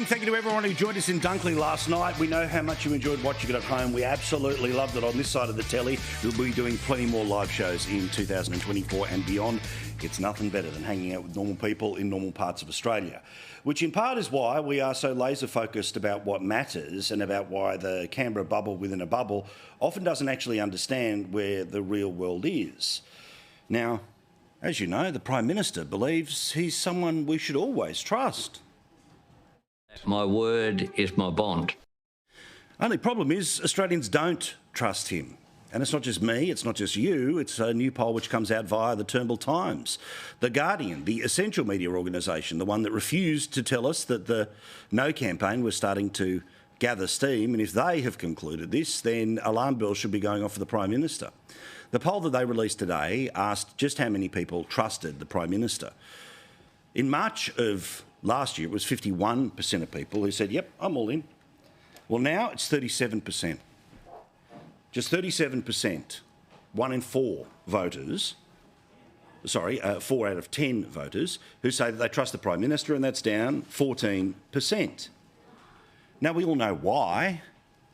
Thank you to everyone who joined us in Dunley last night. We know how much you enjoyed watching it at home. We absolutely loved it on this side of the telly. We'll be doing plenty more live shows in 2024 and beyond. It's nothing better than hanging out with normal people in normal parts of Australia, which in part is why we are so laser focused about what matters and about why the Canberra bubble within a bubble often doesn't actually understand where the real world is. Now, as you know, the Prime Minister believes he's someone we should always trust. My word is my bond. Only problem is Australians don't trust him. And it's not just me, it's not just you, it's a new poll which comes out via the Turnbull Times. The Guardian, the essential media organisation, the one that refused to tell us that the No campaign was starting to gather steam, and if they have concluded this, then alarm bells should be going off for the Prime Minister. The poll that they released today asked just how many people trusted the Prime Minister. In March of last year, it was 51% of people who said, yep, I'm all in. Well, now it's 37%. Just 37%, 1 in 4 voters, 4 out of 10 voters, who say that they trust the Prime Minister, and that's down 14%. Now, we all know why,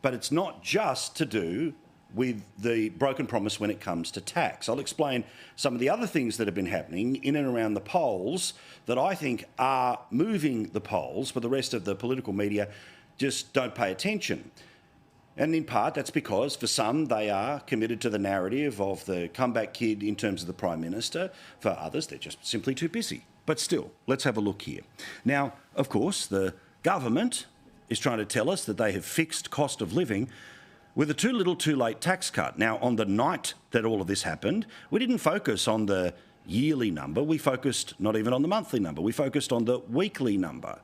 but it's not just to do with the broken promise when it comes to tax. I'll explain some of the other things that have been happening in and around the polls that I think are moving the polls, but the rest of the political media just don't pay attention. And in part, that's because for some, they are committed to the narrative of the comeback kid in terms of the Prime Minister. For others, they're just simply too busy. But still, let's have a look here. Now, of course, the government is trying to tell us that they have fixed cost of living with a too little too late tax cut. Now, on the night that all of this happened, we didn't focus on the yearly number. We focused not even on the monthly number. We focused on the weekly number,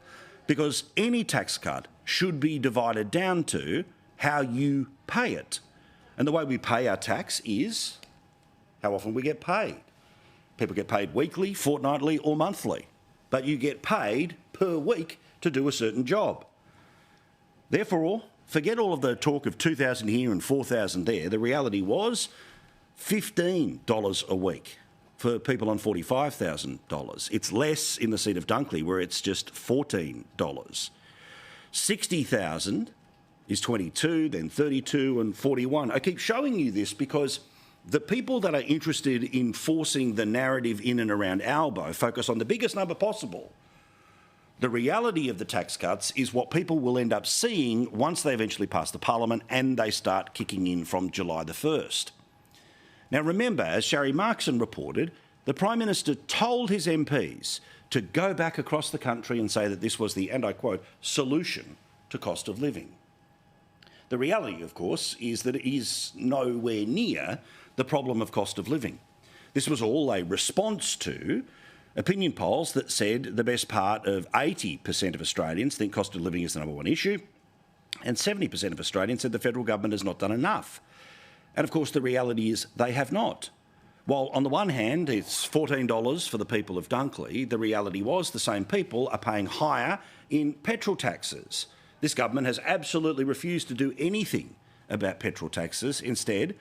because any tax cut should be divided down to how you pay it. And the way we pay our tax is how often we get paid. People get paid weekly, fortnightly or monthly, but you get paid per week to do a certain job. Therefore, forget all of the talk of 2,000 here and 4,000 there. The reality was $15 a week for people on $45,000. It's less in the seat of Dunley, where it's just $14. 60,000 is 22, then 32 and 41. I keep showing you this because the people that are interested in forcing the narrative in and around Albo focus on the biggest number possible. The reality of the tax cuts is what people will end up seeing once they eventually pass the Parliament and they start kicking in from July the 1st. Now remember, as Sharry Markson reported, the Prime Minister told his MPs to go back across the country and say that this was the, and I quote, solution to cost of living. The reality, of course, is that it is nowhere near the problem of cost of living. This was all a response to opinion polls that said the best part of 80% of Australians think cost of living is the number one issue, and 70% of Australians said the federal government has not done enough. And of course, the reality is they have not. While on the one hand, it's $14 for the people of Dunley, the reality was the same people are paying higher in petrol taxes. This government has absolutely refused to do anything about petrol taxes. Instead,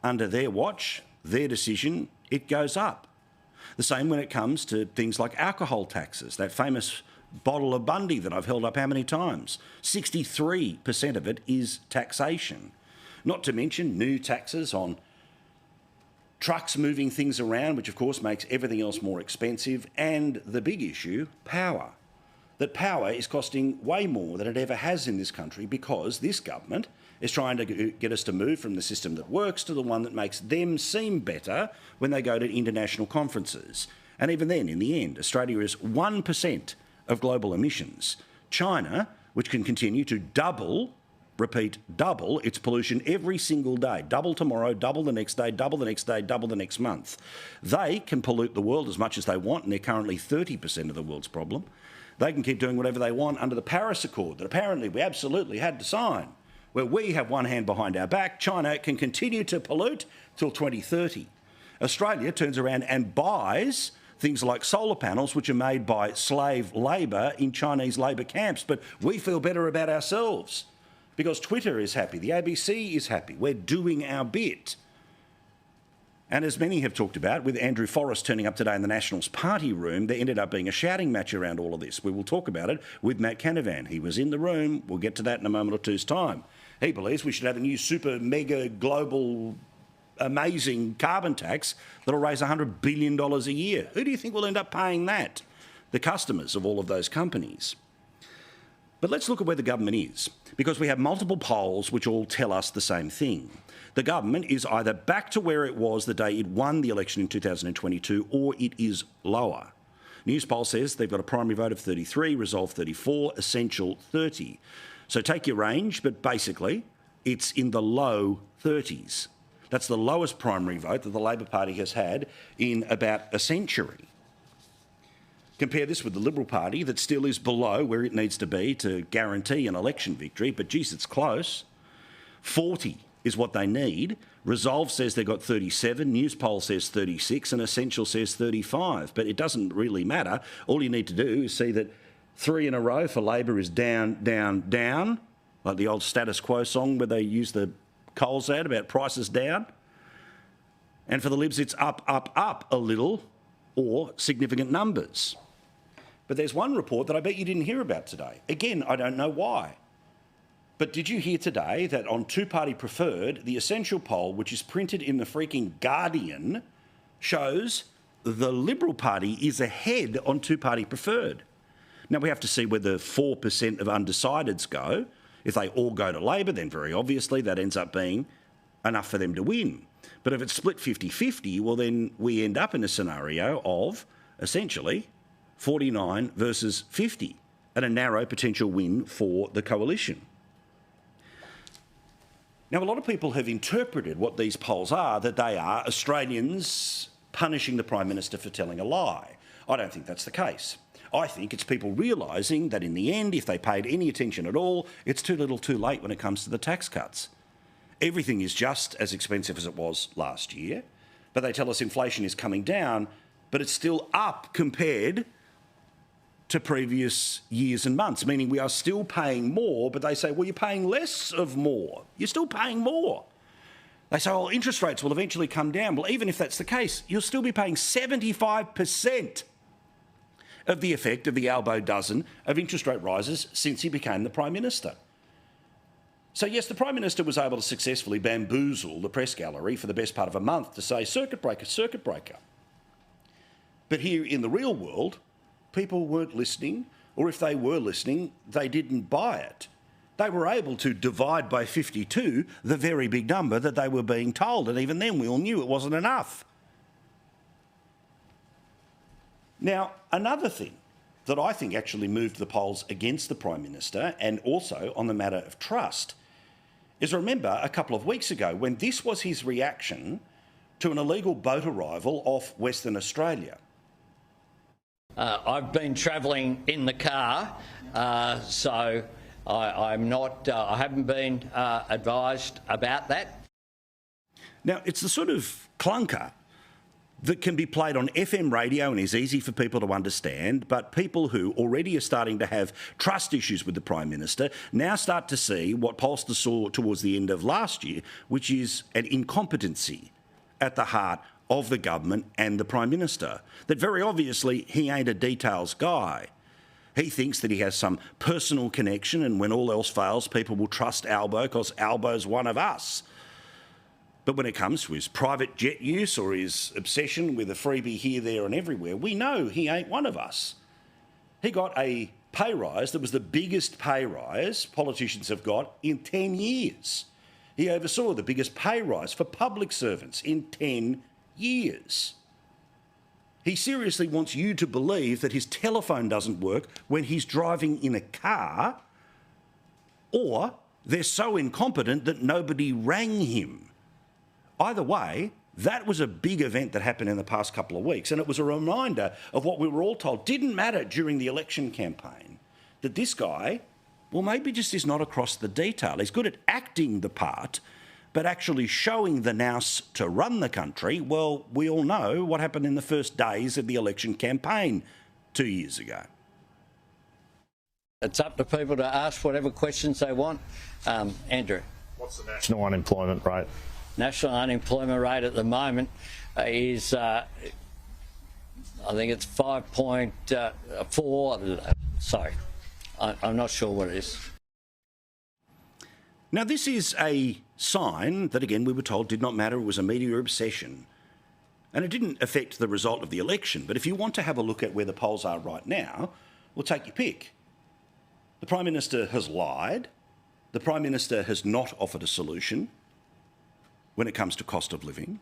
under their watch, their decision, it goes up. The same when it comes to things like alcohol taxes, that famous bottle of Bundy that I've held up how many times? 63% of it is taxation. Not to mention new taxes on trucks moving things around, which of course makes everything else more expensive, and the big issue, power. That power is costing way more than it ever has in this country because this government is trying to get us to move from the system that works to the one that makes them seem better when they go to international conferences. And even then, in the end, Australia is 1% of global emissions. China, which can continue to double, repeat, double its pollution every single day, double tomorrow, double the next day, double the next day, double the next month. They can pollute the world as much as they want, and they're currently 30% of the world's problem. They can keep doing whatever they want under the Paris Accord that apparently we absolutely had to sign, where we have one hand behind our back. China can continue to pollute till 2030. Australia turns around and buys things like solar panels, which are made by slave labour in Chinese labour camps. But we feel better about ourselves because Twitter is happy, the ABC is happy. We're doing our bit. And as many have talked about, with Andrew Forrest turning up today in the Nationals party room, there ended up being a shouting match around all of this. We will talk about it with Matt Canavan. He was in the room. We'll get to that in a moment or two's time. He believes we should have a new super mega global amazing carbon tax that'll raise $100 billion a year. Who do you think will end up paying that? The customers of all of those companies. But let's look at where the government is, because we have multiple polls which all tell us the same thing. The government is either back to where it was the day it won the election in 2022, or it is lower. Newspoll says they've got a primary vote of 33, resolve 34, essential 30. So take your range, but basically it's in the low 30s. That's the lowest primary vote that the Labor Party has had in about a century. Compare this with the Liberal Party that still is below where it needs to be to guarantee an election victory, but geez, it's close. 40 is what they need. Resolve says they've got 37, Newspoll says 36, and Essential says 35. But it doesn't really matter. All you need to do is see that 3 in a row for Labor is down, down, down, like the old Status Quo song where they use the Coles ad about prices down. And for the Libs, it's up, up, up a little, or significant numbers. But there's one report that I bet you didn't hear about today. Again, I don't know why. But did you hear today that on two-party preferred, the Essential poll, which is printed in the freaking Guardian, shows the Liberal Party is ahead on two-party preferred. Now, we have to see where the 4% of undecideds go. If they all go to Labor, then very obviously that ends up being enough for them to win. But if it's split 50-50, well, then we end up in a scenario of, essentially, 49 versus 50 and a narrow potential win for the coalition. Now, a lot of people have interpreted what these polls are, that they are Australians punishing the Prime Minister for telling a lie. I don't think that's the case. I think it's people realising that in the end, if they paid any attention at all, it's too little too late when it comes to the tax cuts. Everything is just as expensive as it was last year, but they tell us inflation is coming down, but it's still up compared to previous years and months, meaning we are still paying more, but they say, well, you're paying less of more. You're still paying more. They say, well, interest rates will eventually come down. Well, even if that's the case, you'll still be paying 75% of the effect of the Albo dozen of interest rate rises since he became the Prime Minister. So yes, the Prime Minister was able to successfully bamboozle the press gallery for the best part of a month to say, circuit breaker, circuit breaker. But here in the real world, people weren't listening, or if they were listening, they didn't buy it. They were able to divide by 52 the very big number that they were being told, and even then we all knew it wasn't enough. Now, another thing that I think actually moved the polls against the Prime Minister, and also on the matter of trust, is remember a couple of weeks ago when this was his reaction to an illegal boat arrival off Western Australia. I've been travelling in the car, so I'm not. I haven't been advised about that. Now, it's the sort of clunker that can be played on FM radio and is easy for people to understand, but people who already are starting to have trust issues with the Prime Minister now start to see what pollsters saw towards the end of last year, which is an incompetency at the heart of the government and the Prime Minister. That very obviously he ain't a details guy. He thinks that he has some personal connection, and when all else fails, people will trust Albo because Albo's one of us. But when it comes to his private jet use or his obsession with a freebie here, there and everywhere, we know he ain't one of us. He got a pay rise that was the biggest pay rise politicians have got in 10 years. He oversaw the biggest pay rise for public servants in 10 years. He seriously wants you to believe that his telephone doesn't work when he's driving in a car, or they're so incompetent that nobody rang him. Either way, that was a big event that happened in the past couple of weeks, and it was a reminder of what we were all told didn't matter during the election campaign, that this guy, well, maybe just is not across the detail. He's good at acting the part, but actually showing the nous to run the country, well, we all know what happened in the first days of the election campaign 2 years ago. It's up to people to ask whatever questions they want. Andrew. What's the national unemployment rate? national unemployment rate at the moment is, I think it's 5.4. Sorry, I'm not sure what it is. Now, this is a sign that, again, we were told did not matter. It was a media obsession. And it didn't affect the result of the election. But if you want to have a look at where the polls are right now, we'll take your pick. The Prime Minister has lied. The Prime Minister has not offered a solution when it comes to cost of living.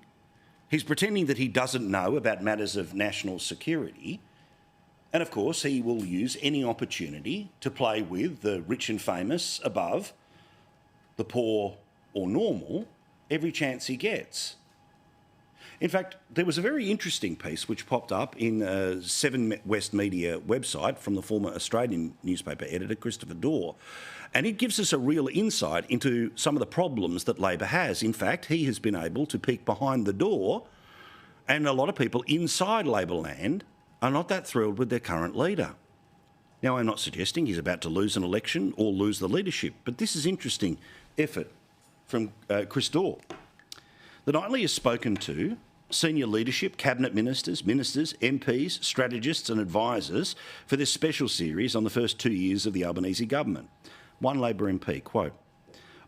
He's pretending that he doesn't know about matters of national security. And, of course, he will use any opportunity to play with the rich and famous above the poor or normal every chance he gets. In fact, there was a very interesting piece which popped up in a Seven West Media website from the former Australian newspaper editor, Christopher Dorr, and it gives us a real insight into some of the problems that Labor has. In fact, he has been able to peek behind the door, and a lot of people inside Labor land are not that thrilled with their current leader. Now, I'm not suggesting he's about to lose an election or lose the leadership, but this is interesting effort from Chris Dorr. The Nightly has spoken to senior leadership, cabinet ministers, MPs, strategists and advisors for this special series on the first 2 years of the Albanese government. One Labor MP, quote,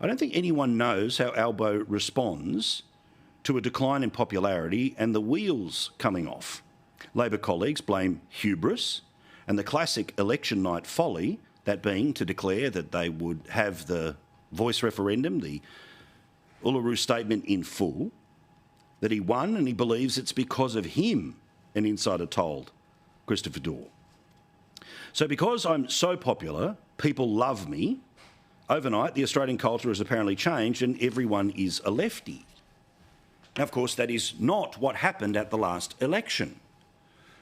"I don't think anyone knows how Albo responds to a decline in popularity and the wheels coming off. Labor colleagues blame hubris and the classic election night folly, that being to declare that they would have the voice referendum, the Uluru Statement in full, that he won and he believes it's because of him," an insider told Christopher Dorr. "So because I'm so popular, people love me. Overnight, the Australian culture has apparently changed and everyone is a lefty." Now, of course, that is not what happened at the last election.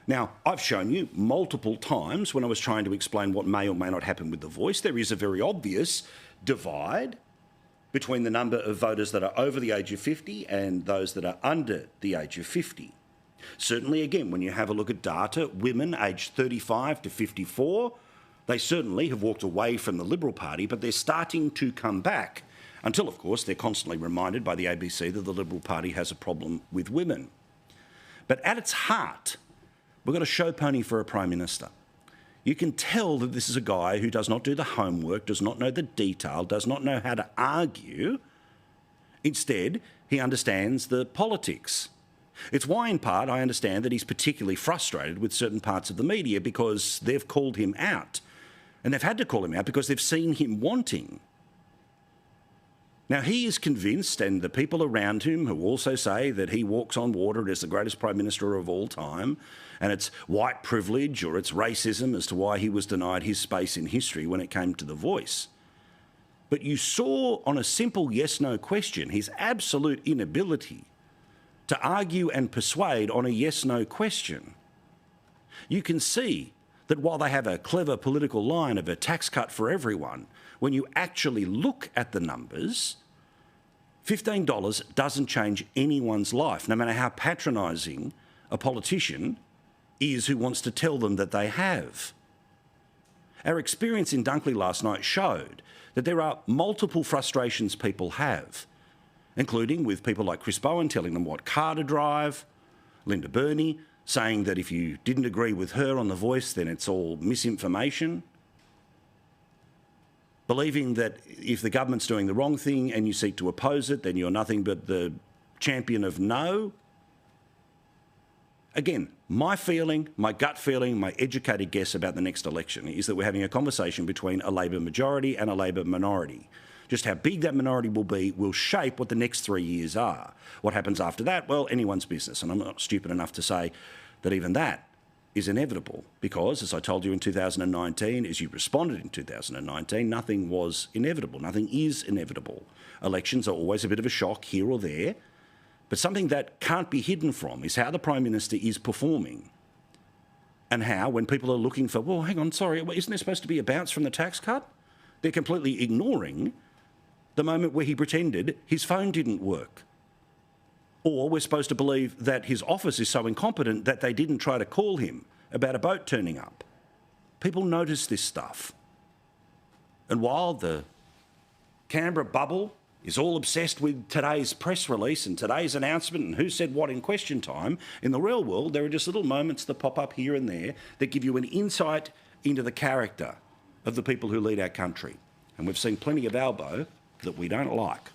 Now, I've shown you multiple times when I was trying to explain what may or may not happen with the voice, there is a very obvious divide between the number of voters that are over the age of 50 and those that are under the age of 50. Certainly, again, when you have a look at data, women aged 35 to 54, they certainly have walked away from the Liberal Party, but they're starting to come back until, of course, they're constantly reminded by the ABC that the Liberal Party has a problem with women. But at its heart, we've got a show pony for a Prime Minister. You can tell that this is a guy who does not do the homework, does not know the detail, does not know how to argue. Instead, he understands the politics. It's why, in part, I understand that he's particularly frustrated with certain parts of the media because they've called him out. And they've had to call him out because they've seen him wanting. Now, he is convinced, and the people around him who also say that he walks on water and is the greatest Prime Minister of all time, and it's white privilege or it's racism as to why he was denied his space in history when it came to the voice. But you saw on a simple yes-no question his absolute inability to argue and persuade on a yes-no question. You can see that while they have a clever political line of a tax cut for everyone, when you actually look at the numbers, $15 doesn't change anyone's life, no matter how patronising a politician is who wants to tell them that they have. Our experience in Dunley last night showed that there are multiple frustrations people have, including with people like Chris Bowen telling them what car to drive, Linda Burney saying that if you didn't agree with her on The Voice, then it's all misinformation, believing that if the government's doing the wrong thing and you seek to oppose it, then you're nothing but the champion of no. Again, my feeling, my gut feeling, my educated guess about the next election is that we're having a conversation between a Labor majority and a Labor minority. Just how big that minority will be will shape what the next 3 years are. What happens after that? Well, anyone's business. And I'm not stupid enough to say that even that is inevitable because, as I told you in 2019, as you responded in 2019, nothing was inevitable. Nothing is inevitable. Elections are always a bit of a shock here or there. But something that can't be hidden from is how the Prime Minister is performing and how, when people are looking for, well, hang on, sorry, isn't there supposed to be a bounce from the tax cut? They're completely ignoring the moment where he pretended his phone didn't work. Or we're supposed to believe that his office is so incompetent that they didn't try to call him about a boat turning up. People notice this stuff. And while the Canberra bubble is all obsessed with today's press release and today's announcement and who said what in question time. In the real world, there are just little moments that pop up here and there that give you an insight into the character of the people who lead our country. And we've seen plenty of Albo that we don't like.